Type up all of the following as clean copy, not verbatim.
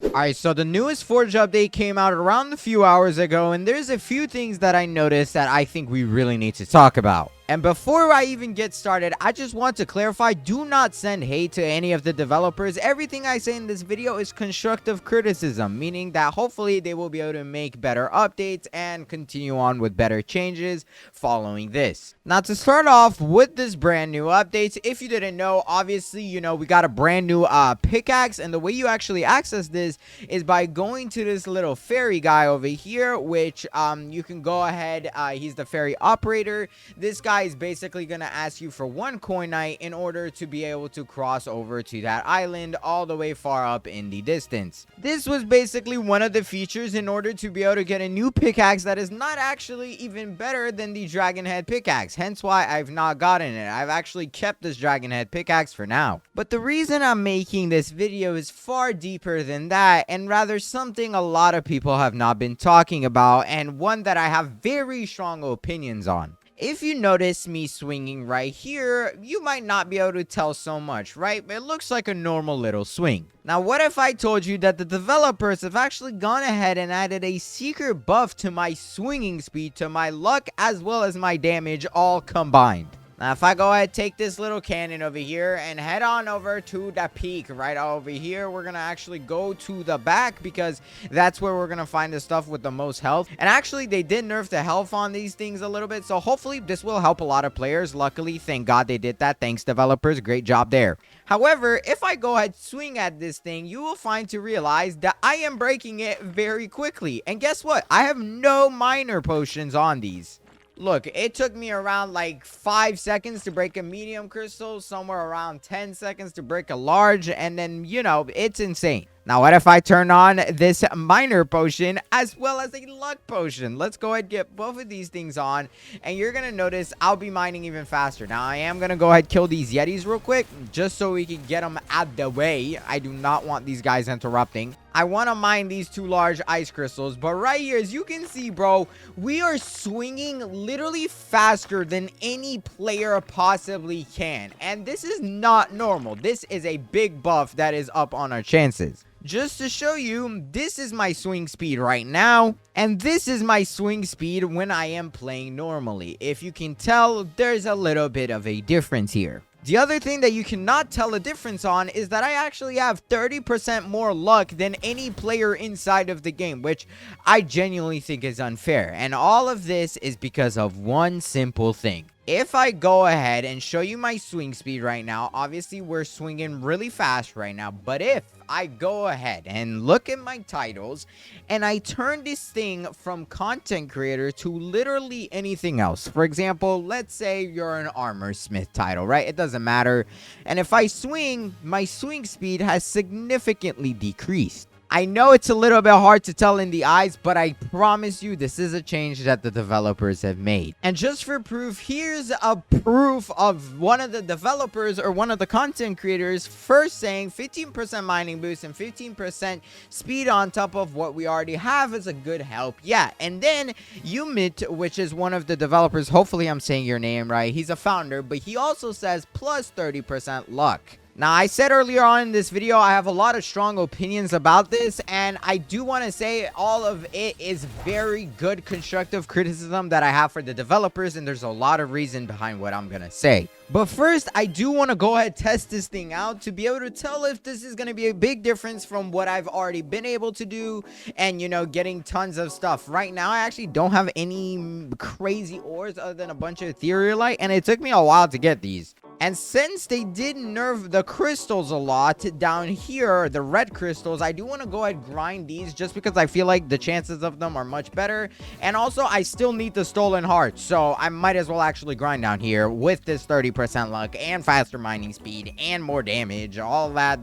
Alright, so the newest Forge update came out around a few hours ago, and there's a few things that I noticed that I think we really need to talk about. And before I even get started, I just want to clarify, do not send hate to any of the developers. Everything I say in this video is constructive criticism, meaning that hopefully they will be able to make better updates and continue on with better changes following this. Now, to start off with this brand new updates, if you didn't know, obviously, we got a brand new pickaxe, and the way you actually access this is by going to this little fairy guy over here, which you can go ahead, he's the fairy operator. This guy is basically gonna ask you for 1 coinite in order to be able to cross over to that island all the way far up in the distance. This was basically one of the features in order to be able to get a new pickaxe that is not actually even better than the dragon head pickaxe, hence why I've not gotten it. I've actually kept this dragon head pickaxe for now. But the reason I'm making this video is far deeper than that, and rather something a lot of people have not been talking about, and one that I have very strong opinions on. If you notice me swinging right here, you might not be able to tell so much, right? It looks like a normal little swing. Now, what if I told you that the developers have actually gone ahead and added a secret buff to my swinging speed, to my luck, as well as my damage all combined? Now, if I go ahead, take this little cannon over here and head on over to the peak right over here, we're going to actually go to the back because that's where we're going to find the stuff with the most health. And actually, they did nerf the health on these things a little bit, so hopefully this will help a lot of players. Luckily, thank God they did that. Thanks, developers. Great job there. However, if I go ahead swing at this thing, you will find to realize that I am breaking it very quickly. And guess what? I have no minor potions on these. Look, it took me around like 5 seconds to break a medium crystal, somewhere around 10 seconds to break a large, and then, it's insane. Now, what if I turn on this minor potion as well as a luck potion? Let's go ahead and get both of these things on, and you're going to notice I'll be mining even faster. Now, I am going to go ahead and kill these yetis real quick, just so we can get them out the way. I do not want these guys interrupting. I want to mine these 2 large ice crystals, but right here, as you can see, bro, we are swinging literally faster than any player possibly can. And this is not normal. This is a big buff that is up on our chances. Just to show you, this is my swing speed right now, and this is my swing speed when I am playing normally. If you can tell, there's a little bit of a difference here. The other thing that you cannot tell a difference on is that I actually have 30% more luck than any player inside of the game, which I genuinely think is unfair. And all of this is because of one simple thing. If I go ahead and show you my swing speed right now, obviously we're swinging really fast right now, but if I go ahead and look at my titles and I turn this thing from content creator to literally anything else. For example, let's say you're an armor smith title, right? It doesn't matter. And if I swing, my swing speed has significantly decreased. I know it's a little bit hard to tell in the eyes, but I promise you this is a change that the developers have made. And just for proof, here's a proof of one of the developers or one of the content creators first saying 15% mining boost and 15% speed on top of what we already have is a good help. Yeah, and then Umit, which is one of the developers, hopefully I'm saying your name right, he's a founder, but he also says plus 30% luck. Now, I said earlier on in this video, I have a lot of strong opinions about this, and I do want to say all of it is very good constructive criticism that I have for the developers, and there's a lot of reason behind what I'm going to say. But first, I do want to go ahead and test this thing out to be able to tell if this is going to be a big difference from what I've already been able to do and, getting tons of stuff. Right now, I actually don't have any crazy ores other than a bunch of etherealite, and it took me a while to get these. And since they did nerf the crystals a lot down here, the red crystals, I do want to go ahead and grind these just because I feel like the chances of them are much better. And also, I still need the stolen hearts, so I might as well actually grind down here with this 30% luck and faster mining speed and more damage, all that,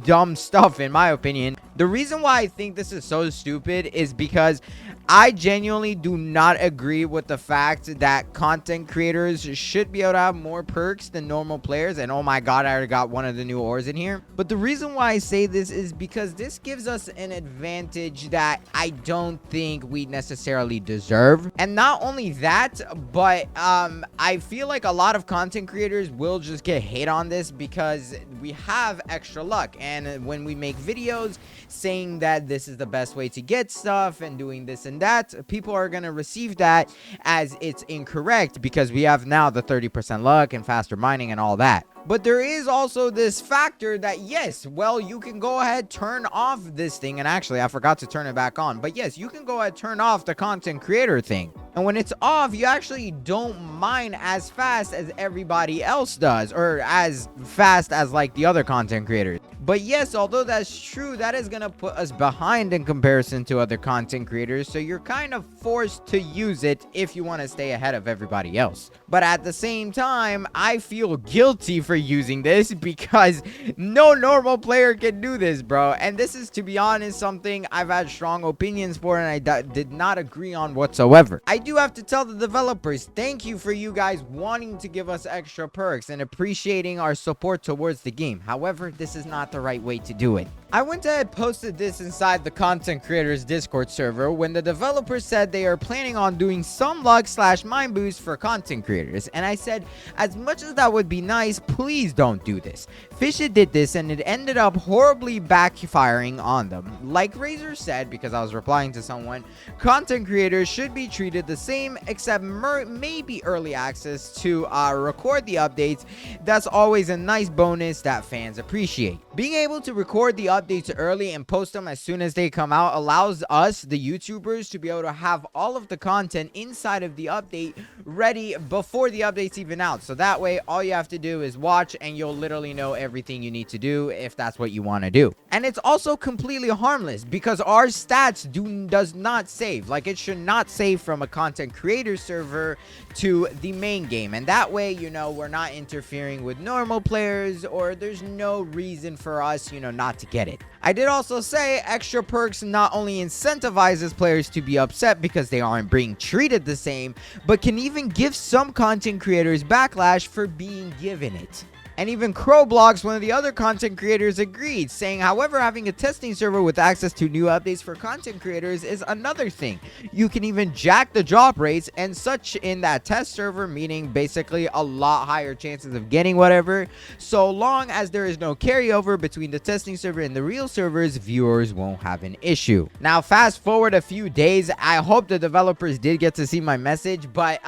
dumb stuff in my opinion. The reason why I think this is so stupid is because I genuinely do not agree with the fact that content creators should be able to have more perks than normal players. And oh my god, I already got one of the new ores in here. But the reason why I say this is because this gives us an advantage that I don't think we necessarily deserve. And not only that, but I feel like a lot of content creators will just get hate on this because we have extra luck. And when we make videos saying that this is the best way to get stuff and doing this and that, people are going to receive that as it's incorrect because we have now the 30% luck and faster mining and all that. But there is also this factor that, yes, well, you can go ahead, turn off this thing. And actually, I forgot to turn it back on. But yes, you can go ahead, turn off the content creator thing. And when it's off, you actually don't mine as fast as everybody else does, or as fast as like the other content creators. But yes, although that's true, that is going to put us behind in comparison to other content creators. So you're kind of forced to use it if you want to stay ahead of everybody else. But at the same time, I feel guilty for using this because no normal player can do this, bro. And this is, to be honest, something I've had strong opinions for and I did not agree on whatsoever. I do have to tell the developers, thank you for you guys wanting to give us extra perks and appreciating our support towards the game. However, this is not the right way to do it. I went ahead and posted this inside the content creators Discord server when the developers said they are planning on doing some luck / mine boost for content creators. And I said, as much as that would be nice, please don't do this. Fishy did this and it ended up horribly backfiring on them. Like Razor said, because I was replying to someone, content creators should be treated the same except maybe early access to record the updates. That's always a nice bonus that fans appreciate. Being able to record the updates early and post them as soon as they come out allows us, the YouTubers, to be able to have all of the content inside of the update ready before the update's even out. So that way, all you have to do is watch and you'll literally know everything you need to do if that's what you want to do. And it's also completely harmless because our stats does not save. Like, it should not save from a content creator server to the main game. And that way, you know, we're not interfering with normal players, or there's no reason for us, you know, not to get it. I did also say extra perks not only incentivizes players to be upset because they aren't being treated the same, but can even give some content creators backlash for being given it. And even Roblox, one of the other content creators, agreed, saying, however, having a testing server with access to new updates for content creators is another thing. You can even jack the drop rates and such in that test server, meaning basically a lot higher chances of getting whatever. So long as there is no carryover between the testing server and the real servers, viewers won't have an issue. Now, fast forward a few days, I hope the developers did get to see my message, but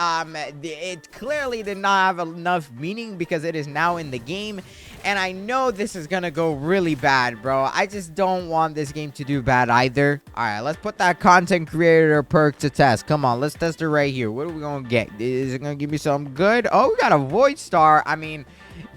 it clearly did not have enough meaning because it is now in the game, and I know this is gonna go really bad, bro. I just don't want this game to do bad either. All right, let's put that content creator perk to test. Come on, let's test it right here. What are we gonna get? Is it gonna give me something good? Oh, we got a void star. I mean,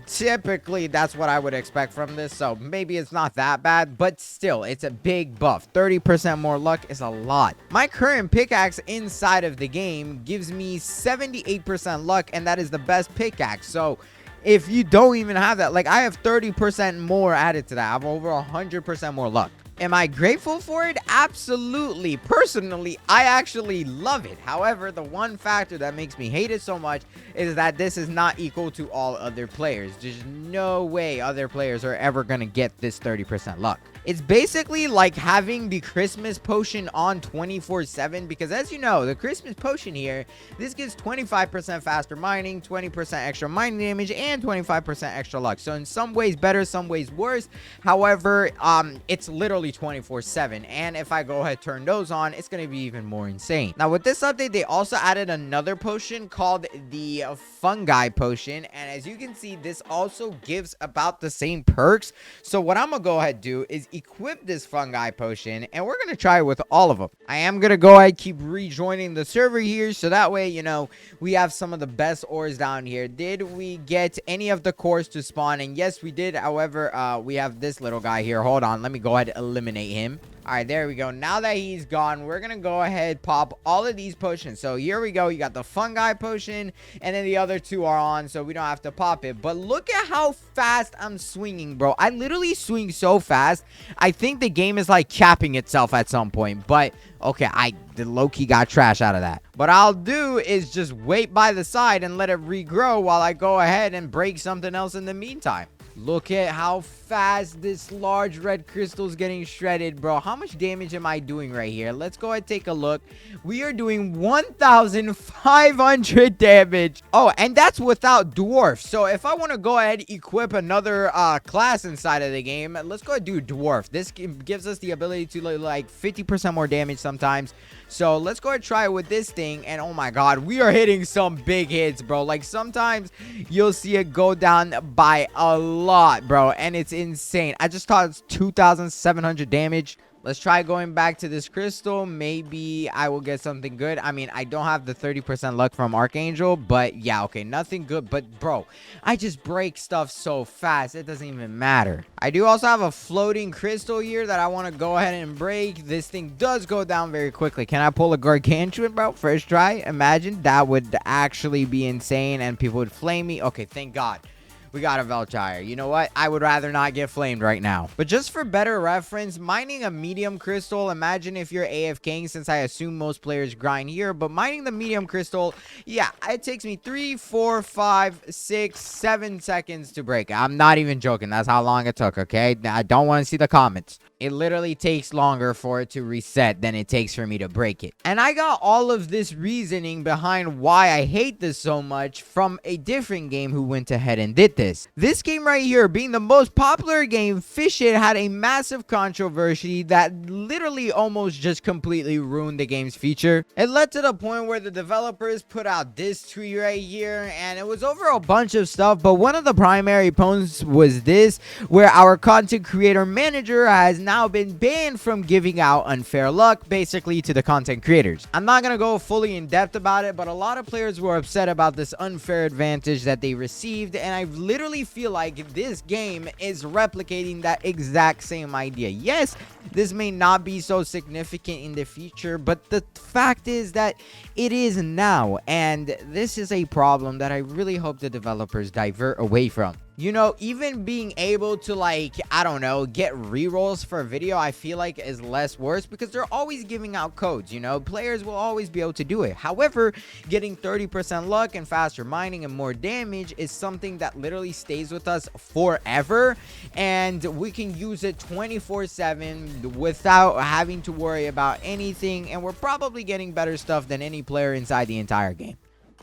typically that's what I would expect from this, so maybe it's not that bad, but still, it's a big buff. 30% more luck is a lot. My current pickaxe inside of the game gives me 78% luck, and that is the best pickaxe. So if you don't even have that, like, I have 30% more added to that. I have over 100% more luck. Am I grateful for it? Absolutely. Personally, I actually love it. However, the one factor that makes me hate it so much is that this is not equal to all other players. There's no way other players are ever going to get this 30% luck. It's basically like having the Christmas potion on 24/7, because as you know, the Christmas potion here, this gives 25% faster mining, 20% extra mining damage, and 25% extra luck. So in some ways better, some ways worse. However, it's literally 24/7, and if I go ahead turn those on, it's going to be even more insane. Now with this update, they also added another potion called the fungi potion, and as you can see, this also gives about the same perks. So what I'm gonna go ahead and do is equip this fungi potion, and we're gonna try it with all of them. I am gonna go ahead keep rejoining the server here, so that way, you know, we have some of the best ores down here. Did we get any of the cores to spawn? And yes, we did. However, we have this little guy here. Hold on, let me go ahead and eliminate him. All right, there we go. Now that he's gone, we're gonna go ahead pop all of these potions. So here we go. You got the fungi potion, and then the other two are on, so we don't have to pop it. But look at how fast I'm swinging, bro. I literally swing so fast. I think the game is like capping itself at some point. But okay, the low-key got trash out of that. What I'll do is just wait by the side and let it regrow while I go ahead and break something else in the meantime. Look at how fast this large red crystal is getting shredded, bro. How much damage am I doing right here? Let's go ahead and take a look. We are doing 1,500 damage. Oh, and that's without dwarf. So if I want to go ahead and equip another class inside of the game, let's go ahead and do dwarf. This gives us the ability to like 50% more damage sometimes. So let's go ahead and try it with this thing. And oh my god, we are hitting some big hits, bro. Like sometimes you'll see it go down by a lot, bro, and it's insane. I just thought it's 2,700 damage. Let's try going back to this crystal. Maybe I will get something good. I mean, I don't have the 30% luck from Archangel, but yeah, okay, nothing good. But bro, I just break stuff so fast, it doesn't even matter. I do also have a floating crystal here that I want to go ahead and break. This thing does go down very quickly. Can I pull a gargantuan, bro? First try. Imagine that would actually be insane and people would flame me. Okay, thank god we got a Veltire. You know what? I would rather not get flamed right now. But just for better reference, mining a medium crystal, imagine if you're AFKing, since I assume most players grind here, but mining the medium crystal, yeah, it takes me 3, 4, 5, 6, 7 seconds to break it. I'm not even joking. That's how long it took, okay? I don't want to see the comments. It literally takes longer for it to reset than it takes for me to break it. And I got all of this reasoning behind why I hate this so much from a different game who went ahead and did this. This game right here, being the most popular game, Fish It had a massive controversy that literally almost just completely ruined the game's feature. It led to the point where the developers put out this tweet right here, and it was over a bunch of stuff, but one of the primary points was this, where our content creator manager has now been banned from giving out unfair luck basically to the content creators. I'm not gonna go fully in depth about it, but a lot of players were upset about this unfair advantage that they received, and I literally feel like this game is replicating that exact same idea. Yes, this may not be so significant in the future, but the fact is that it is now, and this is a problem that I really hope the developers divert away from. You know, even being able to, like, I don't know, get rerolls for a video, I feel like is less worse because they're always giving out codes, you know? Players will always be able to do it. However, getting 30% luck and faster mining and more damage is something that literally stays with us forever, and we can use it 24/7 without having to worry about anything, and we're probably getting better stuff than any player inside the entire game.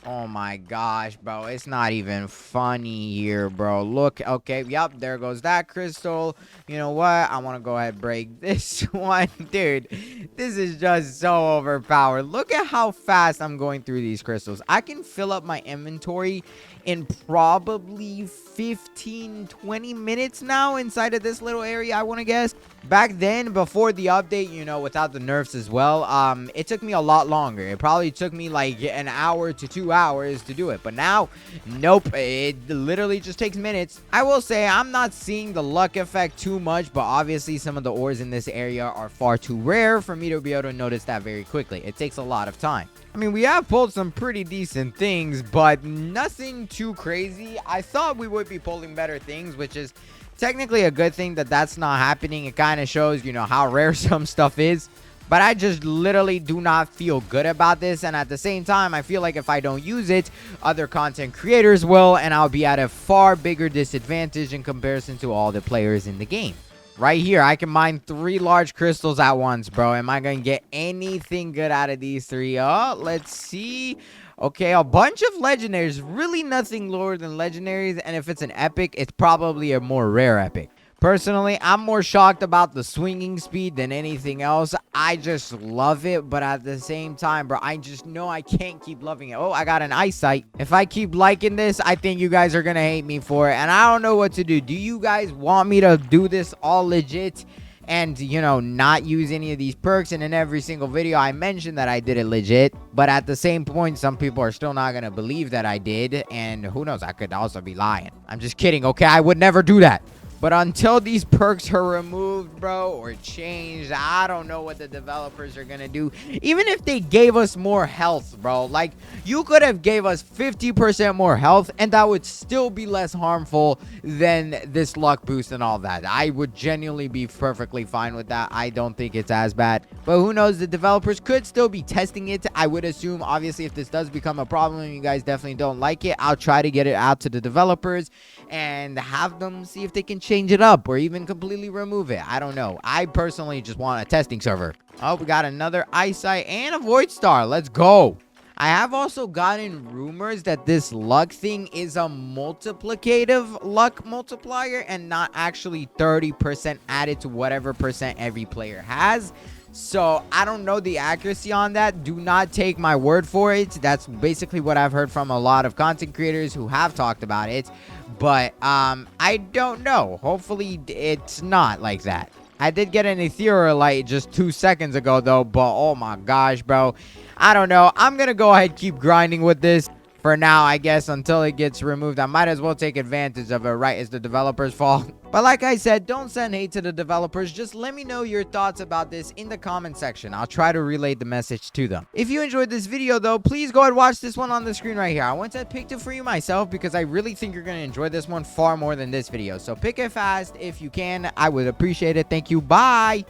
Oh my gosh, bro, it's not even funny here, bro. Look, okay, yep, there goes that crystal. You know what? I want to go ahead and break this one. Dude, this is just so overpowered. Look at how fast I'm going through these crystals. I can fill up my inventory in probably 15-20 minutes now inside of this little area, I want to guess. Back then, before the update, you know, without the nerfs as well, it took me a lot longer. It probably took me like an hour to 2 hours to do it, but now, nope, it literally just takes minutes. I will say I'm not seeing the luck effect too much, but obviously some of the ores in this area are far too rare for me to be able to notice that very quickly. It takes a lot of time. I mean, we have pulled some pretty decent things, but nothing too crazy. I thought we would be pulling better things, which is technically a good thing that that's not happening. It kind of shows, you know, how rare some stuff is. But I just literally do not feel good about this. And at the same time, I feel like if I don't use it, other content creators will, and I'll be at a far bigger disadvantage in comparison to all the players in the game. Right here, I can mine 3 large crystals at once, bro. Am I going to get anything good out of these 3? Oh, let's see. Okay, a bunch of legendaries. Really nothing lower than legendaries. And if it's an epic, it's probably a more rare epic. Personally, I'm more shocked about the swinging speed than anything else. I just love it, but at the same time, bro, I just know I can't keep loving it. Oh, I got an eyesight. If I keep liking this, I think you guys are gonna hate me for it, and I don't know what to do. Do you guys want me to do this all legit and, you know, not use any of these perks? And in every single video, I mentioned that I did it legit, but at the same point, some people are still not gonna believe that I did, and who knows, I could also be lying. I'm just kidding, okay? I would never do that. But until these perks are removed, bro, or changed, I don't know what the developers are gonna do. Even if they gave us more health, bro, like, you could have gave us 50% more health, and that would still be less harmful than this luck boost and all that. I would genuinely be perfectly fine with that. I don't think it's as bad. But who knows? The developers could still be testing it. I would assume, obviously, if this does become a problem and you guys definitely don't like it, I'll try to get it out to the developers and have them see if they can change it up or even completely remove it. I don't know. I personally just want a testing server. Oh, we got another eyesight and a void star. Let's go. I have also gotten rumors that this luck thing is a multiplicative luck multiplier and not actually 30% added to whatever percent every player has. So I don't know the accuracy on that. Do not take my word for it. That's basically what I've heard from a lot of content creators who have talked about it. But I don't know. Hopefully it's not like that. I did get an Etherealite just 2 seconds ago though, but oh my gosh, bro. I don't know. I'm gonna go ahead and keep grinding with this for now, I guess, until it gets removed. I might as well take advantage of it, right? It's the developers' fault. But like I said, don't send hate to the developers. Just let me know your thoughts about this in the comment section. I'll try to relay the message to them. If you enjoyed this video, though, please go ahead and watch this one on the screen right here. I went and picked it for you myself because I really think you're going to enjoy this one far more than this video. So pick it fast if you can. I would appreciate it. Thank you. Bye.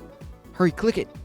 Hurry, click it.